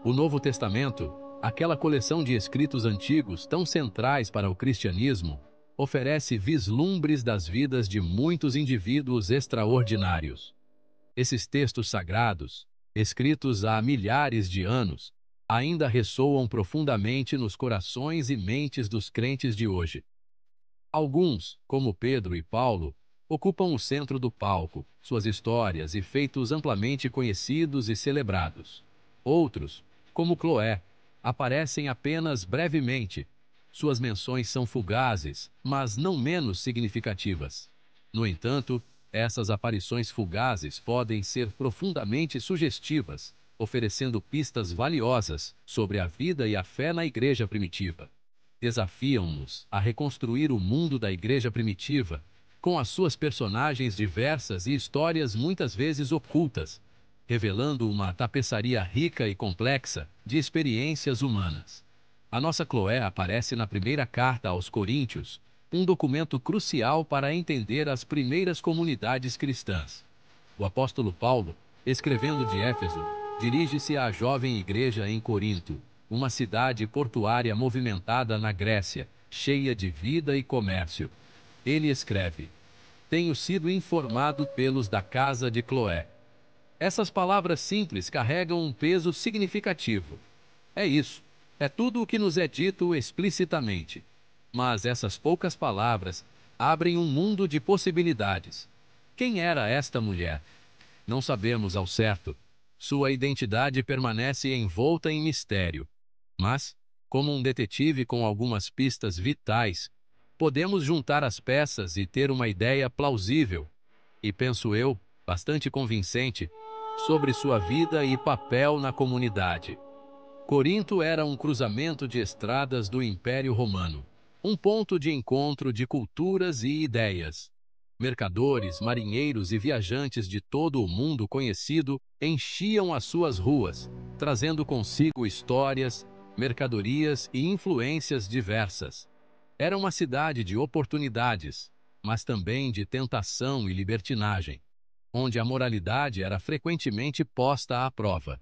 O Novo Testamento, aquela coleção de escritos antigos tão centrais para o cristianismo, oferece vislumbres das vidas de muitos indivíduos extraordinários. Esses textos sagrados, escritos há milhares de anos, ainda ressoam profundamente nos corações e mentes dos crentes de hoje. Alguns, como Pedro e Paulo, ocupam o centro do palco, suas histórias e feitos amplamente conhecidos e celebrados. Outros, como Cloé, aparecem apenas brevemente. Suas menções são fugazes, mas não menos significativas. No entanto, essas aparições fugazes podem ser profundamente sugestivas, oferecendo pistas valiosas sobre a vida e a fé na igreja primitiva. Desafiam-nos a reconstruir o mundo da igreja primitiva, com as suas personagens diversas e histórias muitas vezes ocultas, revelando uma tapeçaria rica e complexa de experiências humanas. A nossa Cloé aparece na primeira carta aos Coríntios, um documento crucial para entender as primeiras comunidades cristãs. O apóstolo Paulo, escrevendo de Éfeso, dirige-se à jovem igreja em Corinto, uma cidade portuária movimentada na Grécia, cheia de vida e comércio. Ele escreve: "Tenho sido informado pelos da casa de Cloé." Essas palavras simples carregam um peso significativo. É isso. É tudo o que nos é dito explicitamente. Mas essas poucas palavras abrem um mundo de possibilidades. Quem era esta mulher? Não sabemos ao certo. Sua identidade permanece envolta em mistério. Mas, como um detetive com algumas pistas vitais, podemos juntar as peças e ter uma ideia plausível, e penso eu, bastante convincente, sobre sua vida e papel na comunidade. Corinto era um cruzamento de estradas do Império Romano, um ponto de encontro de culturas e ideias. Mercadores, marinheiros e viajantes de todo o mundo conhecido enchiam as suas ruas, trazendo consigo histórias, mercadorias e influências diversas. Era uma cidade de oportunidades, mas também de tentação e libertinagem, onde a moralidade era frequentemente posta à prova.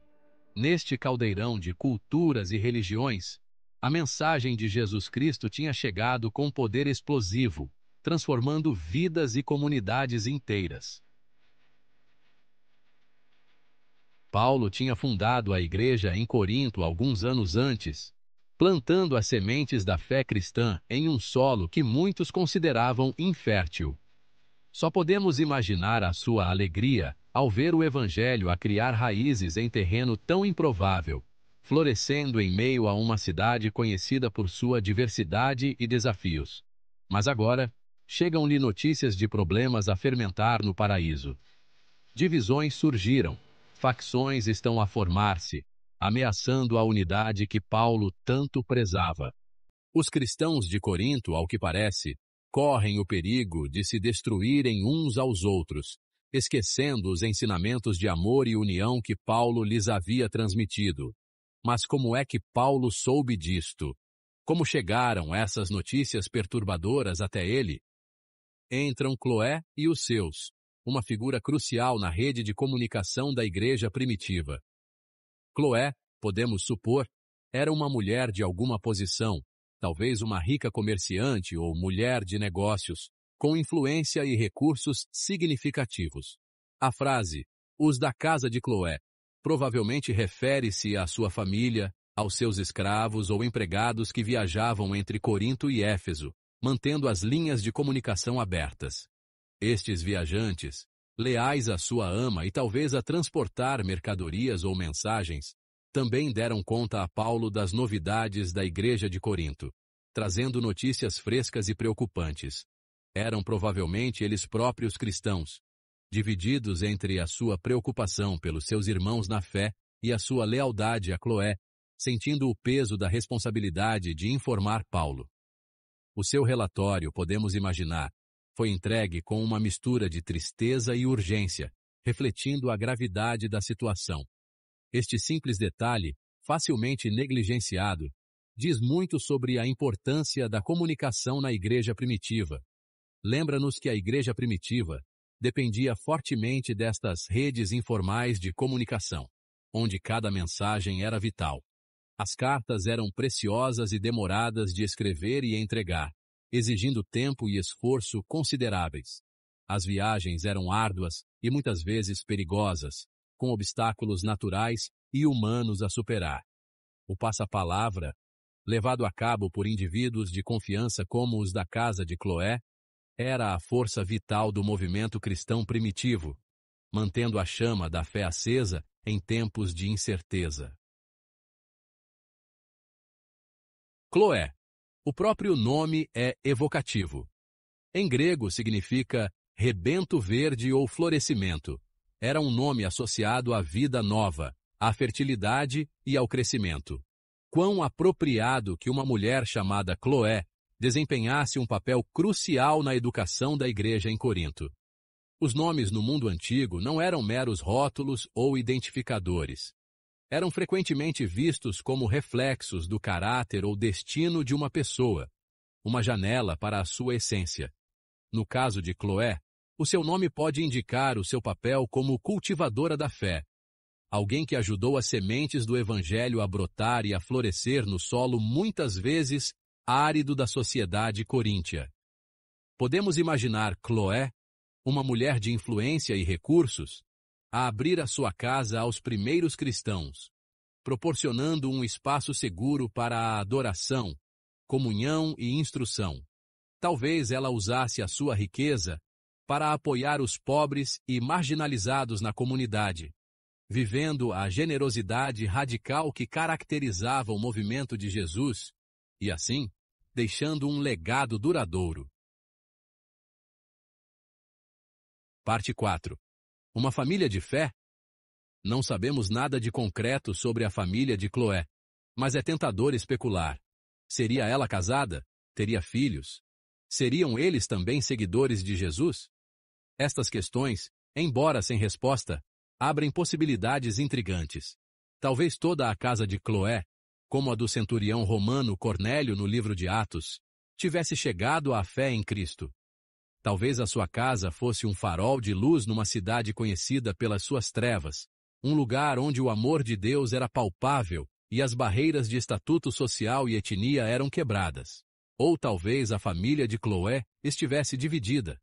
Neste caldeirão de culturas e religiões, a mensagem de Jesus Cristo tinha chegado com poder explosivo, transformando vidas e comunidades inteiras. Paulo tinha fundado a igreja em Corinto alguns anos antes, plantando as sementes da fé cristã em um solo que muitos consideravam infértil. Só podemos imaginar a sua alegria ao ver o Evangelho a criar raízes em terreno tão improvável, florescendo em meio a uma cidade conhecida por sua diversidade e desafios. Mas agora, chegam-lhe notícias de problemas a fermentar no paraíso. Divisões surgiram, facções estão a formar-se, ameaçando a unidade que Paulo tanto prezava. Os cristãos de Corinto, ao que parece, correm o perigo de se destruírem uns aos outros, esquecendo os ensinamentos de amor e união que Paulo lhes havia transmitido. Mas como é que Paulo soube disto? Como chegaram essas notícias perturbadoras até ele? Entram Cloé e os seus, uma figura crucial na rede de comunicação da igreja primitiva. Cloé, podemos supor, era uma mulher de alguma posição, talvez uma rica comerciante ou mulher de negócios, com influência e recursos significativos. A frase, os da casa de Cloé, provavelmente refere-se à sua família, aos seus escravos ou empregados que viajavam entre Corinto e Éfeso, mantendo as linhas de comunicação abertas. Estes viajantes, leais à sua ama e talvez a transportar mercadorias ou mensagens, também deram conta a Paulo das novidades da igreja de Corinto, trazendo notícias frescas e preocupantes. Eram provavelmente eles próprios cristãos, divididos entre a sua preocupação pelos seus irmãos na fé e a sua lealdade a Cloé, sentindo o peso da responsabilidade de informar Paulo. O seu relatório, podemos imaginar, foi entregue com uma mistura de tristeza e urgência, refletindo a gravidade da situação. Este simples detalhe, facilmente negligenciado, diz muito sobre a importância da comunicação na igreja primitiva. Lembra-nos que a igreja primitiva dependia fortemente destas redes informais de comunicação. onde cada mensagem era vital. As cartas eram preciosas e demoradas de escrever e entregar, exigindo tempo e esforço consideráveis. As viagens eram árduas e muitas vezes perigosas, com obstáculos naturais e humanos a superar. O passa-palavra, levado a cabo por indivíduos de confiança como os da casa de Cloé, era a força vital do movimento cristão primitivo, mantendo a chama da fé acesa em tempos de incerteza. Cloé. O próprio nome é evocativo. Em grego significa rebento verde ou florescimento. Era um nome associado à vida nova, à fertilidade e ao crescimento. Quão apropriado que uma mulher chamada Cloé desempenhasse um papel crucial na educação da igreja em Corinto. Os nomes no mundo antigo não eram meros rótulos ou identificadores. Eram frequentemente vistos como reflexos do caráter ou destino de uma pessoa, uma janela para a sua essência. No caso de Cloé, o seu nome pode indicar o seu papel como cultivadora da fé, alguém que ajudou as sementes do Evangelho a brotar e a florescer no solo muitas vezes árido da sociedade coríntia. Podemos imaginar Cloé, uma mulher de influência e recursos, a abrir a sua casa aos primeiros cristãos, proporcionando um espaço seguro para a adoração, comunhão e instrução. Talvez ela usasse a sua riqueza para apoiar os pobres e marginalizados na comunidade, vivendo a generosidade radical que caracterizava o movimento de Jesus e, assim, deixando um legado duradouro. Parte 4. Uma família de fé? Não sabemos nada de concreto sobre a família de Cloé, mas é tentador especular. Seria ela casada? Teria filhos? Seriam eles também seguidores de Jesus? Estas questões, embora sem resposta, abrem possibilidades intrigantes. Talvez toda a casa de Cloé, como a do centurião romano Cornélio no livro de Atos, tivesse chegado à fé em Cristo. Talvez a sua casa fosse um farol de luz numa cidade conhecida pelas suas trevas, um lugar onde o amor de Deus era palpável e as barreiras de estatuto social e etnia eram quebradas. Ou talvez a família de Cloé estivesse dividida.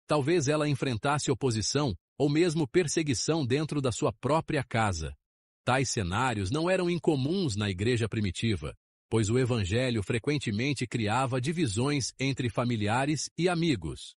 Talvez ela enfrentasse oposição ou mesmo perseguição dentro da sua própria casa. Tais cenários não eram incomuns na igreja primitiva, pois o evangelho frequentemente criava divisões entre familiares e amigos.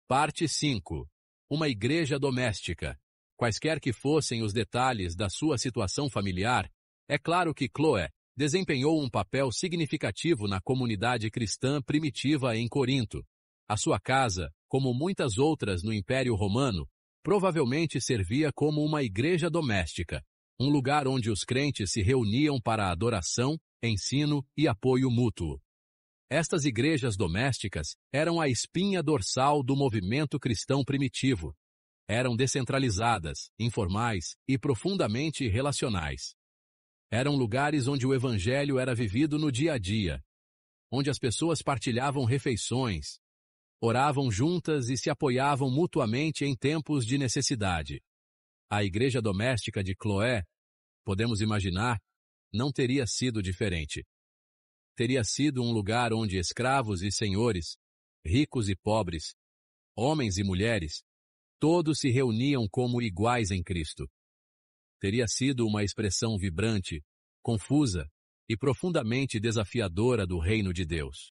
Parte 5. Uma igreja doméstica. Quaisquer que fossem os detalhes da sua situação familiar, é claro que Cloé desempenhou um papel significativo na comunidade cristã primitiva em Corinto. A sua casa, como muitas outras no Império Romano, provavelmente servia como uma igreja doméstica, um lugar onde os crentes se reuniam para adoração, ensino e apoio mútuo. Estas igrejas domésticas eram a espinha dorsal do movimento cristão primitivo. Eram descentralizadas, informais e profundamente relacionais. Eram lugares onde o evangelho era vivido no dia a dia, onde as pessoas partilhavam refeições, oravam juntas e se apoiavam mutuamente em tempos de necessidade. A igreja doméstica de Cloé, podemos imaginar, não teria sido diferente. Teria sido um lugar onde escravos e senhores, ricos e pobres, homens e mulheres, todos se reuniam como iguais em Cristo. Teria sido uma expressão vibrante, confusa e profundamente desafiadora do reino de Deus.